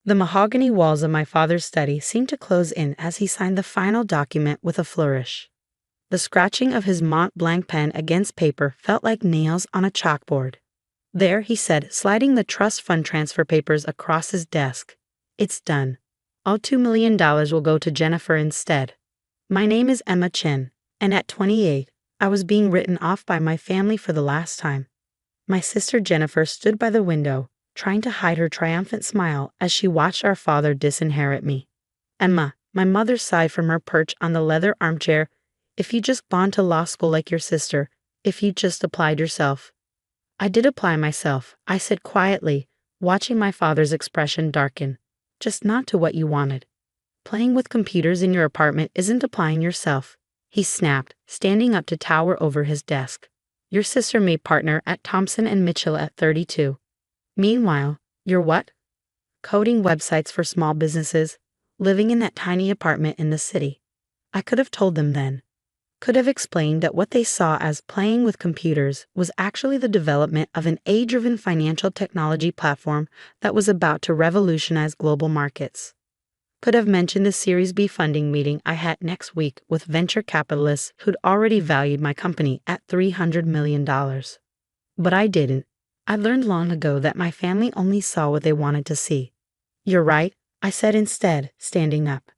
The mahogany walls of my father's study seemed to close in as he signed the final document with a flourish. The scratching of his Mont Blanc pen against paper felt like nails on a chalkboard. There, he said, sliding the trust fund transfer papers across his desk. It's done. All $2 million will go to Jennifer instead. My name is Emma Chin, and at 28, I was being written off by my family for the last time. My sister Jennifer stood by the window, trying to hide her triumphant smile as she watched our father disinherit me. Emma, my mother sighed from her perch on the leather armchair, if you just gone to law school like your sister, if you just applied yourself. I did apply myself, I said quietly, watching my father's expression darken. Just not to what you wanted. Playing with computers in your apartment isn't applying yourself, he snapped, standing up to tower over his desk. Your sister made partner at Thompson & Mitchell at 32. Meanwhile, you're what? Coding websites for small businesses, living in that tiny apartment in the city. I could have told them then. Could have explained that what they saw as playing with computers was actually the development of an age-driven financial technology platform that was about to revolutionize global markets. Could have mentioned the Series B funding meeting I had next week with venture capitalists who'd already valued my company at $300 million. But I didn't. I learned long ago that my family only saw what they wanted to see. You're right, I said instead, standing up.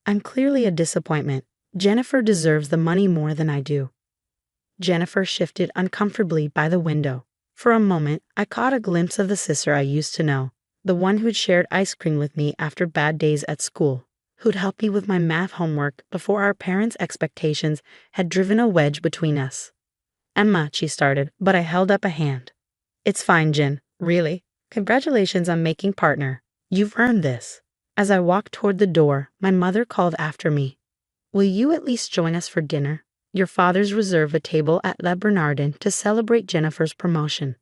I'm clearly a disappointment. Jennifer deserves the money more than I do. Jennifer shifted uncomfortably by the window. For a moment, I caught a glimpse of the sister I used to know, the one who'd shared ice cream with me after bad days at school, who'd helped me with my math homework before our parents' expectations had driven a wedge between us. Emma, she started, but I held up a hand. It's fine, Jen, really. Congratulations on making partner. You've earned this. As I walked toward the door, my mother called after me. Will you at least join us for dinner? Your father's reserved a table at Le Bernardin to celebrate Jennifer's promotion.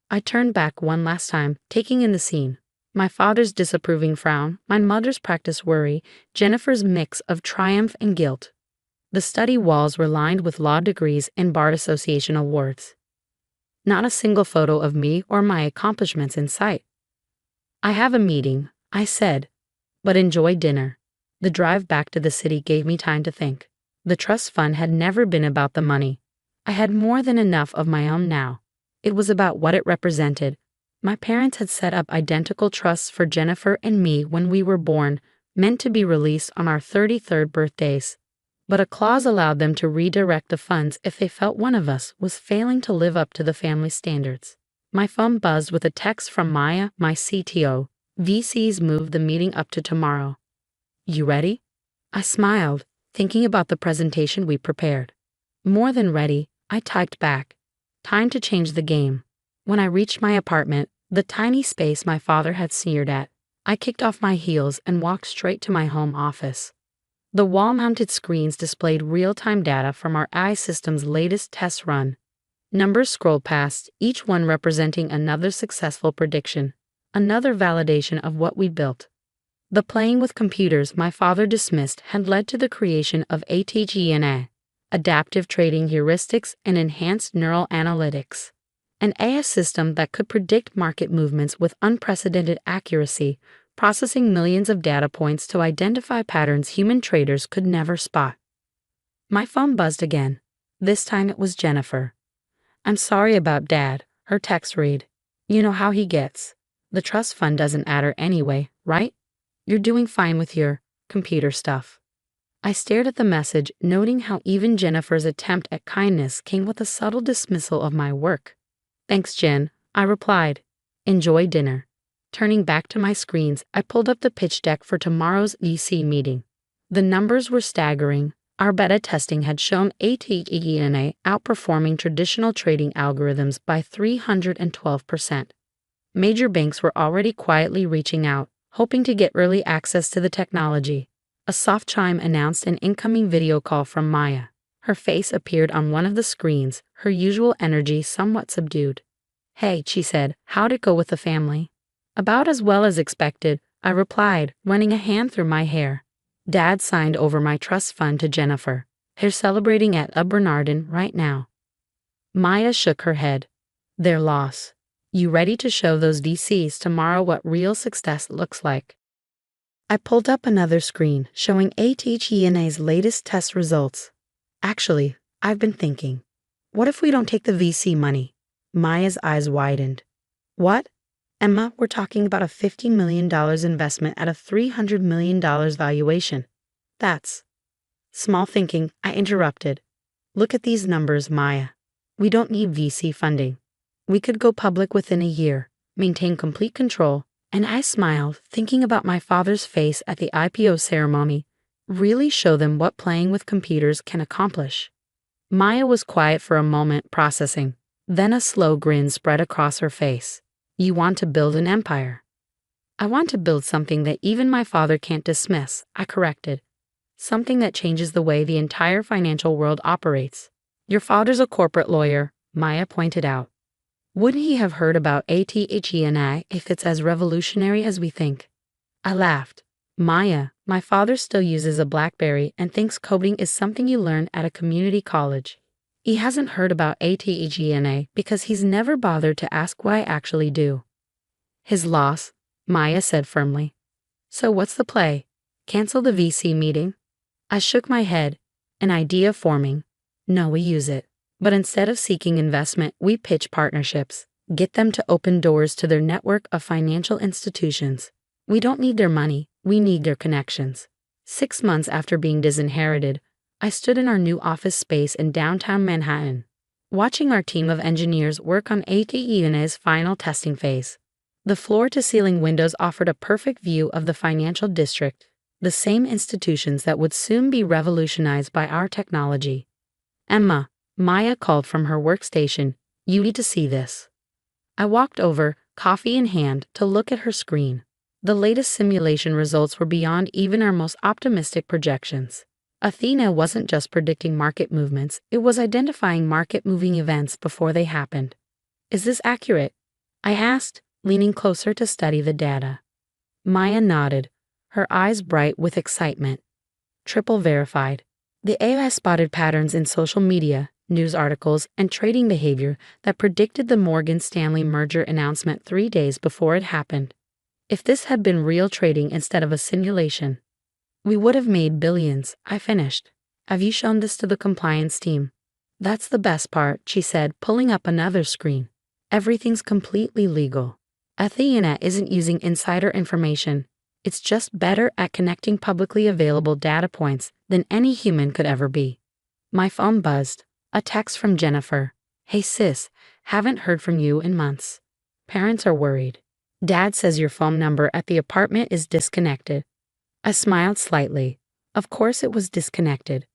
I turned back one last time, taking in the scene. My father's disapproving frown, my mother's practiced worry, Jennifer's mix of triumph and guilt. The study walls were lined with law degrees and Bar Association awards. Not a single photo of me or my accomplishments in sight. I have a meeting, I said, but enjoy dinner. The drive back to the city gave me time to think. The trust fund had never been about the money. I had more than enough of my own now. It was about what it represented. My parents had set up identical trusts for Jennifer and me when we were born, meant to be released on our 33rd birthdays. But a clause allowed them to redirect the funds if they felt one of us was failing to live up to the family standards. My phone buzzed with a text from Maya, my CTO. VCs moved the meeting up to tomorrow. You ready? I smiled, thinking about the presentation we prepared. More than ready, I typed back. Time to change the game. When I reached my apartment, the tiny space my father had sneered at, I kicked off my heels and walked straight to my home office. The wall-mounted screens displayed real-time data from our AI system's latest test run. Numbers scrolled past, each one representing another successful prediction, another validation of what we built. The playing with computers my father dismissed had led to the creation of ATGNA, adaptive trading heuristics and enhanced neural analytics, an AI system that could predict market movements with unprecedented accuracy, processing millions of data points to identify patterns human traders could never spot. My phone buzzed again. This time it was Jennifer. I'm sorry about Dad, her text read. You know how he gets. The trust fund doesn't matter anyway, right? You're doing fine with your computer stuff. I stared at the message, noting how even Jennifer's attempt at kindness came with a subtle dismissal of my work. Thanks, Jen, I replied. Enjoy dinner. Turning back to my screens, I pulled up the pitch deck for tomorrow's EC meeting. The numbers were staggering. Our beta testing had shown ATGNA outperforming traditional trading algorithms by 312%. Major banks were already quietly reaching out, hoping to get early access to the technology. A soft chime announced an incoming video call from Maya. Her face appeared on one of the screens, her usual energy somewhat subdued. Hey, she said, how'd it go with the family? About as well as expected, I replied, running a hand through my hair. Dad signed over my trust fund to Jennifer. They're celebrating at Le Bernardin right now. Maya shook her head. Their loss. You ready to show those VCs tomorrow what real success looks like? I pulled up another screen showing ATHENA's latest test results. Actually, I've been thinking, what if we don't take the VC money? Maya's eyes widened. What? Emma, we're talking about a $50 million investment at a $300 million valuation. That's small thinking, I interrupted. Look at these numbers, Maya. We don't need VC funding. We could go public within a year, maintain complete control, and I smiled, thinking about my father's face at the IPO ceremony. Really show them what playing with computers can accomplish. Maya was quiet for a moment, processing. Then a slow grin spread across her face. You want to build an empire. I want to build something that even my father can't dismiss, I corrected. Something that changes the way the entire financial world operates. Your father's a corporate lawyer, Maya pointed out. Wouldn't he have heard about ATHENI if it's as revolutionary as we think? I laughed. Maya, my father still uses a BlackBerry and thinks coding is something you learn at a community college. He hasn't heard about ATHENA because he's never bothered to ask what I actually do. His loss, Maya said firmly. So what's the play? Cancel the VC meeting? I shook my head. An idea forming. No, we use it. But instead of seeking investment, we pitch partnerships. Get them to open doors to their network of financial institutions. We don't need their money, we need their connections. 6 months after being disinherited, I stood in our new office space in downtown Manhattan, watching our team of engineers work on ATENA's final testing phase. The floor-to-ceiling windows offered a perfect view of the financial district, the same institutions that would soon be revolutionized by our technology. Emma, Maya called from her workstation, you need to see this. I walked over, coffee in hand, to look at her screen. The latest simulation results were beyond even our most optimistic projections. Athena wasn't just predicting market movements, it was identifying market-moving events before they happened. Is this accurate? I asked, leaning closer to study the data. Maya nodded, her eyes bright with excitement. Triple verified. The AI spotted patterns in social media, news articles, and trading behavior that predicted the Morgan Stanley merger announcement 3 days before it happened. If this had been real trading instead of a simulation, we would have made billions, I finished. Have you shown this to the compliance team? That's the best part, she said, pulling up another screen. Everything's completely legal. Athena isn't using insider information. It's just better at connecting publicly available data points than any human could ever be. My phone buzzed. A text from Jennifer. Hey sis, haven't heard from you in months. Parents are worried. Dad says your phone number at the apartment is disconnected. I smiled slightly. Of course it was disconnected.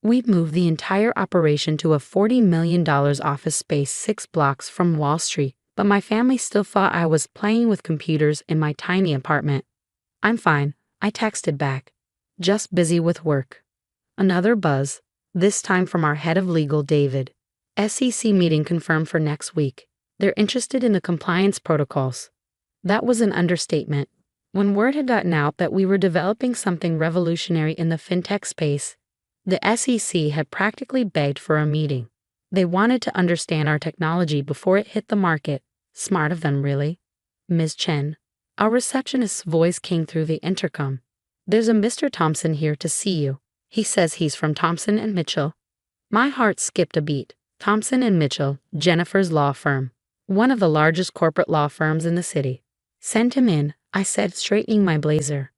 We'd moved the entire operation to a $40 million office space 6 blocks from Wall Street, but my family still thought I was playing with computers in my tiny apartment. I'm fine, I texted back. Just busy with work. Another buzz, this time from our head of legal, David. SEC meeting confirmed for next week. They're interested in the compliance protocols. That was an understatement. When word had gotten out that we were developing something revolutionary in the fintech space, the SEC had practically begged for a meeting. They wanted to understand our technology before it hit the market. Smart of them, really. Ms. Chen. Our receptionist's voice came through the intercom. There's a Mr. Thompson here to see you. He says he's from Thompson and Mitchell. My heart skipped a beat. Thompson and Mitchell, Jennifer's law firm. One of the largest corporate law firms in the city. Send him in, I said, straightening my blazer.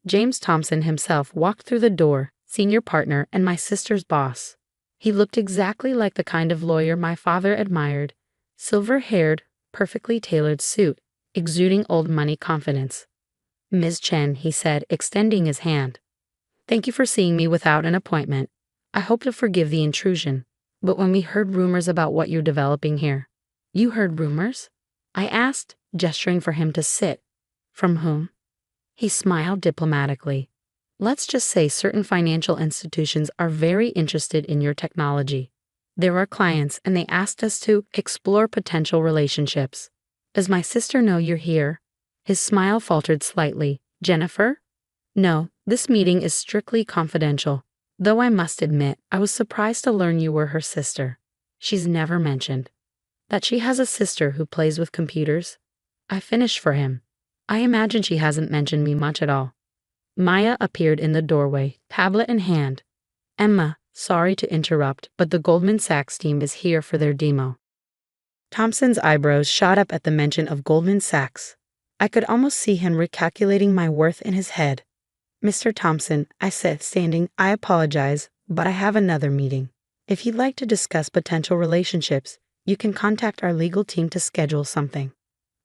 James Thompson himself walked through the door, senior partner and my sister's boss. He looked exactly like the kind of lawyer my father admired. Silver-haired, perfectly tailored suit, exuding old money confidence. Ms. Chen, he said, extending his hand. Thank you for seeing me without an appointment. I hope you'll forgive the intrusion. But when we heard rumors about what you're developing here. You heard rumors? I asked, gesturing for him to sit. From whom? He smiled diplomatically. Let's just say certain financial institutions are very interested in your technology. They're our clients and they asked us to explore potential relationships. Does my sister know you're here? His smile faltered slightly. Jennifer? No, this meeting is strictly confidential. Though I must admit, I was surprised to learn you were her sister. She's never mentioned that she has a sister who plays with computers. I finished for him. I imagine she hasn't mentioned me much at all. Maya appeared in the doorway, tablet in hand. Emma, sorry to interrupt, but the Goldman Sachs team is here for their demo. Thompson's eyebrows shot up at the mention of Goldman Sachs. I could almost see him recalculating my worth in his head. Mr. Thompson, I said, standing, I apologize, but I have another meeting. If you'd like to discuss potential relationships, you can contact our legal team to schedule something.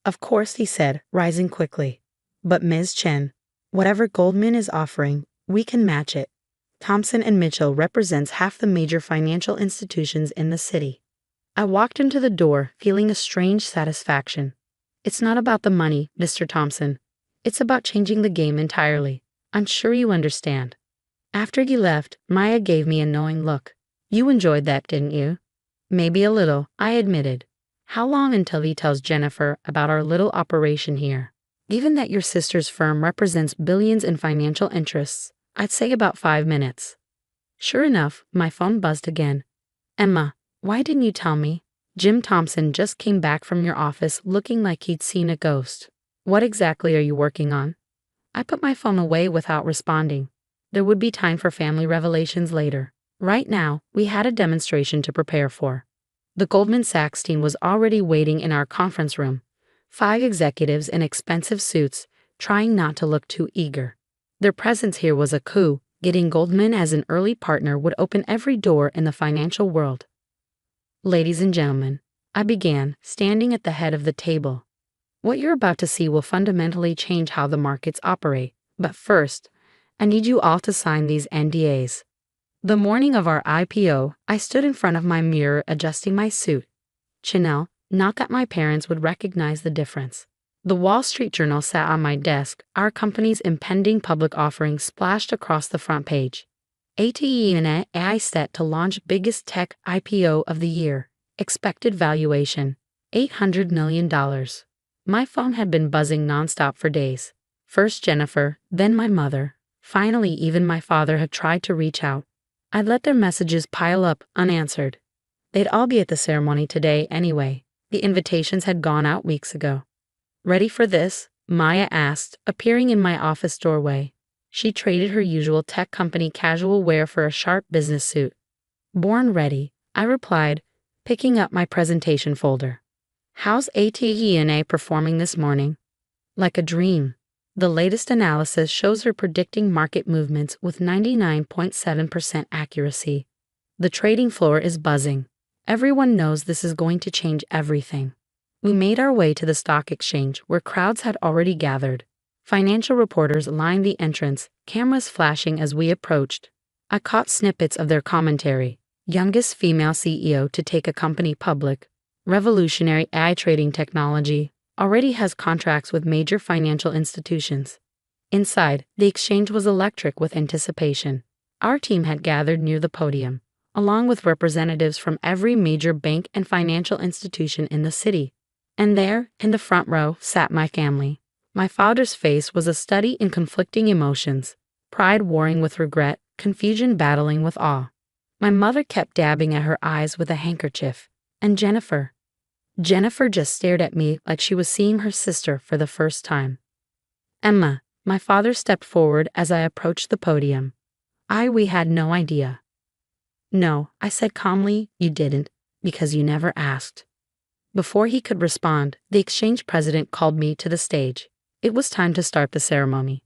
Of course, he said, rising quickly. But Ms. Chen, whatever Goldman is offering, we can match it. Thompson and Mitchell represents half the major financial institutions in the city. I walked into the door, feeling a strange satisfaction. It's not about the money, Mr. Thompson. It's about changing the game entirely. I'm sure you understand. After he left, Maya gave me a knowing look. You enjoyed that, didn't you? Maybe a little, I admitted. How long until he tells Jennifer about our little operation here? Given that your sister's firm represents billions in financial interests, I'd say about 5 minutes. Sure enough, my phone buzzed again. Emma, why didn't you tell me? Jim Thompson just came back from your office looking like he'd seen a ghost. What exactly are you working on? I put my phone away without responding. There would be time for family revelations later. Right now, we had a demonstration to prepare for. The Goldman Sachs team was already waiting in our conference room. 5 executives in expensive suits, trying not to look too eager. Their presence here was a coup. Getting Goldman as an early partner would open every door in the financial world. Ladies and gentlemen, I began, standing at the head of the table. What you're about to see will fundamentally change how the markets operate. But first, I need you all to sign these NDAs. The morning of our IPO, I stood in front of my mirror adjusting my suit. Chanel, not that my parents would recognize the difference. The Wall Street Journal sat on my desk, our company's impending public offering splashed across the front page. ATE and AI set to launch biggest tech IPO of the year. Expected valuation, $800 million. My phone had been buzzing nonstop for days. First Jennifer, then my mother. Finally, even my father had tried to reach out. I'd let their messages pile up, unanswered. They'd all be at the ceremony today anyway. The invitations had gone out weeks ago. Ready for this? Maya asked, appearing in my office doorway. She traded her usual tech company casual wear for a sharp business suit. Born ready, I replied, picking up my presentation folder. How's ATE&A performing this morning? Like a dream. The latest analysis shows her predicting market movements with 99.7% accuracy. The trading floor is buzzing. Everyone knows this is going to change everything. We made our way to the stock exchange where crowds had already gathered. Financial reporters lined the entrance, cameras flashing as we approached. I caught snippets of their commentary. Youngest female CEO to take a company public. Revolutionary AI trading technology. Already has contracts with major financial institutions. Inside, the exchange was electric with anticipation. Our team had gathered near the podium, along with representatives from every major bank and financial institution in the city. And there, in the front row, sat my family. My father's face was a study in conflicting emotions, pride warring with regret, confusion battling with awe. My mother kept dabbing at her eyes with a handkerchief. And Jennifer just stared at me like she was seeing her sister for the first time. Emma, my father stepped forward as I approached the podium. We had no idea. No, I said calmly, you didn't, because you never asked. Before he could respond, the exchange president called me to the stage. It was time to start the ceremony.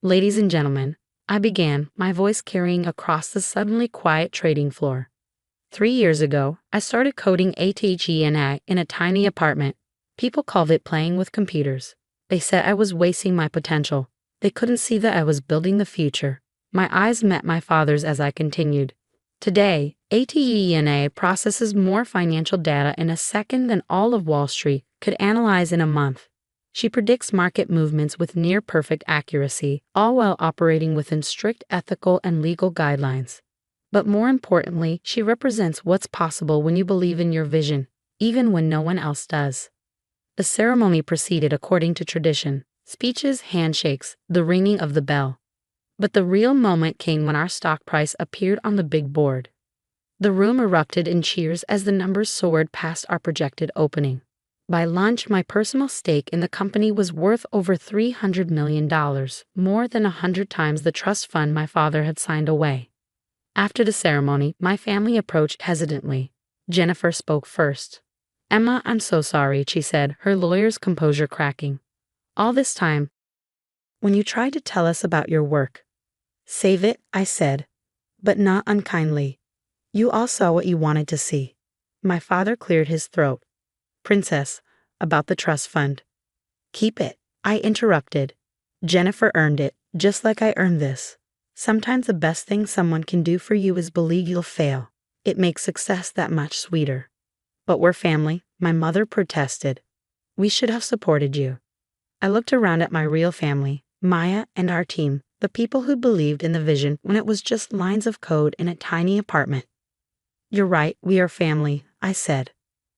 Ladies and gentlemen, I began, my voice carrying across the suddenly quiet trading floor. 3 years ago, I started coding ATE&A in a tiny apartment. People called it playing with computers. They said I was wasting my potential. They couldn't see that I was building the future. My eyes met my father's as I continued. Today, ATE&A processes more financial data in a second than all of Wall Street could analyze in a month. She predicts market movements with near-perfect accuracy, all while operating within strict ethical and legal guidelines. But more importantly, she represents what's possible when you believe in your vision, even when no one else does. The ceremony proceeded according to tradition: speeches, handshakes, the ringing of the bell. But the real moment came when our stock price appeared on the big board. The room erupted in cheers as the numbers soared past our projected opening. By lunch, my personal stake in the company was worth over $300 million, more than 100 times the trust fund my father had signed away. After the ceremony, my family approached hesitantly. Jennifer spoke first. "Emma, I'm so sorry," she said, her lawyer's composure cracking. "All this time, when you tried to tell us about your work." "Save it," I said, but not unkindly. "You all saw what you wanted to see." My father cleared his throat. "Princess, about the trust fund." "Keep it," I interrupted. "Jennifer earned it, just like I earned this. Sometimes the best thing someone can do for you is believe you'll fail. It makes success that much sweeter." "But we're family," my mother protested. "We should have supported you." I looked around at my real family, Maya and our team, the people who believed in the vision when it was just lines of code in a tiny apartment. "You're right, we are family," I said.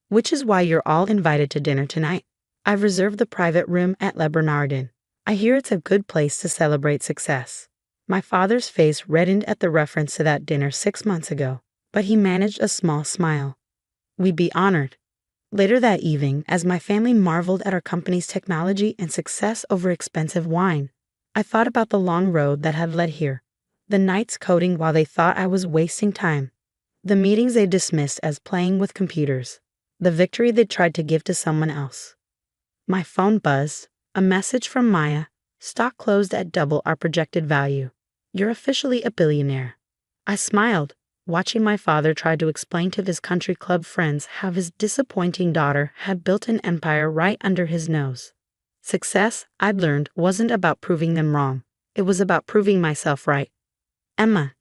"Which is why you're all invited to dinner tonight. I've reserved the private room at Le Bernardin. I hear it's a good place to celebrate success." My father's face reddened at the reference to that dinner 6 months ago, but he managed a small smile. "We'd be honored." Later that evening, as my family marveled at our company's technology and success over expensive wine, I thought about the long road that had led here. The nights coding while they thought I was wasting time. The meetings they dismissed as playing with computers. The victory they tried to give to someone else. My phone buzzed. A message from Maya. "Stock closed at double our projected value. You're officially a billionaire." I smiled, watching my father try to explain to his country club friends how his disappointing daughter had built an empire right under his nose. Success, I'd learned, wasn't about proving them wrong. It was about proving myself right. "Emma,"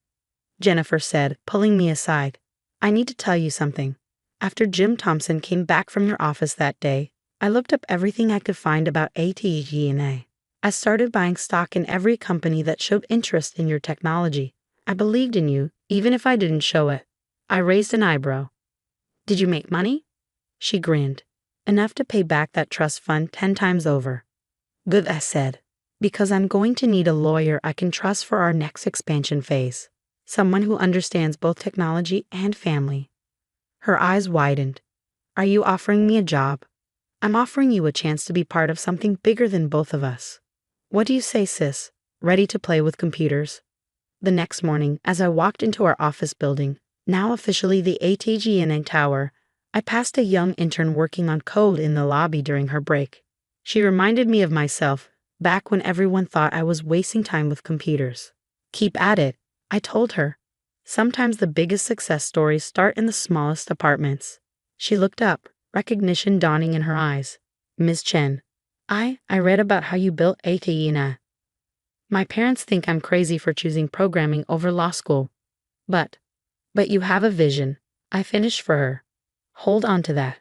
Jennifer said, pulling me aside, "I need to tell you something. After Jim Thompson came back from your office that day, I looked up everything I could find about ATG&A. I started buying stock in every company that showed interest in your technology. I believed in you, even if I didn't show it." I raised an eyebrow. "Did you make money?" She grinned. "Enough to pay back that trust fund 10 times over." "Good," I said, "because I'm going to need a lawyer I can trust for our next expansion phase. Someone who understands both technology and family." Her eyes widened. "Are you offering me a job?" "I'm offering you a chance to be part of something bigger than both of us. What do you say, sis? Ready to play with computers?" The next morning, as I walked into our office building, now officially the ATG&A Tower, I passed a young intern working on code in the lobby during her break. She reminded me of myself, back when everyone thought I was wasting time with computers. "Keep at it," I told her. "Sometimes the biggest success stories start in the smallest apartments." She looked up, recognition dawning in her eyes. "Ms. Chen, I read about how you built ATG&A. My parents think I'm crazy for choosing programming over law school. But you have a vision," I finished for her. "Hold on to that.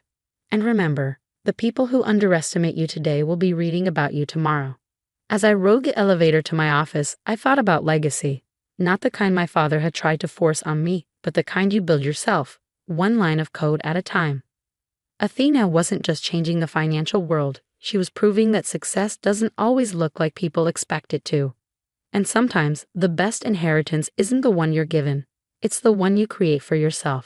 And remember, the people who underestimate you today will be reading about you tomorrow." As I rode the elevator to my office, I thought about legacy. Not the kind my father had tried to force on me, but the kind you build yourself, one line of code at a time. Athena wasn't just changing the financial world, she was proving that success doesn't always look like people expect it to. And sometimes, the best inheritance isn't the one you're given, it's the one you create for yourself.